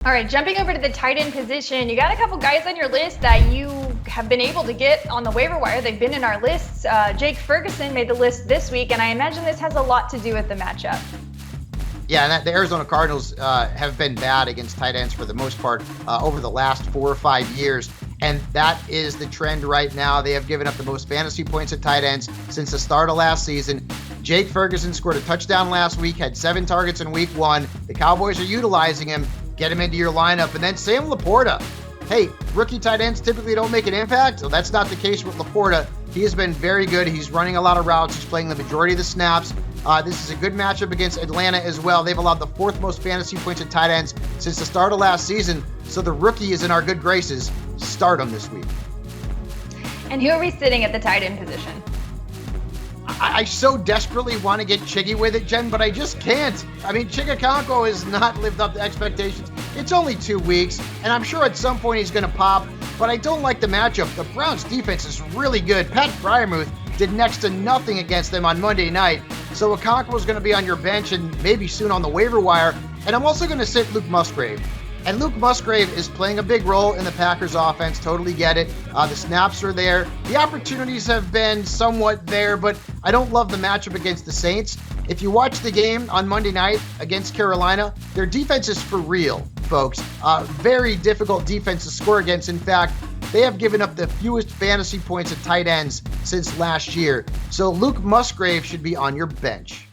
All right, jumping over to the tight end position, you got a couple guys on your list that you have been able to get on the waiver wire. They've been in our lists. Jake Ferguson made the list this week, and I imagine this has a lot to do with the matchup. Yeah, and the Arizona Cardinals have been bad against tight ends for the most part over the last 4 or 5 years. And that is the trend right now. They have given up the most fantasy points at tight ends since the start of last season. Jake Ferguson scored a touchdown last week, had 7 targets in week 1. The Cowboys are utilizing him. Get him into your lineup. And then Sam LaPorta. Hey, rookie tight ends typically don't make an impact. So that's not the case with LaPorta. He has been very good. He's running a lot of routes. He's playing the majority of the snaps. This is a good matchup against Atlanta as well. They've allowed the 4th most fantasy points at tight ends since the start of last season. So the rookie is in our good graces. Start him this week. And who are we sitting at the tight end position? I so desperately want to get Chiggy with it, Jen, but I just can't. I mean, Chigakonko has not lived up to expectations. It's only 2 weeks, and I'm sure at some point he's going to pop, but I don't like the matchup. The Browns' defense is really good. Pat Freiermuth did next to nothing against them on Monday night, so Okonkwo is going to be on your bench and maybe soon on the waiver wire, and I'm also going to sit Luke Musgrave. And Luke Musgrave is playing a big role in the Packers offense. Totally get it. The snaps are there. The opportunities have been somewhat there, but I don't love the matchup against the Saints. If you watch the game on Monday night against Carolina, their defense is for real, folks. Very difficult defense to score against. In fact, they have given up the fewest fantasy points at tight ends since last year. So Luke Musgrave should be on your bench.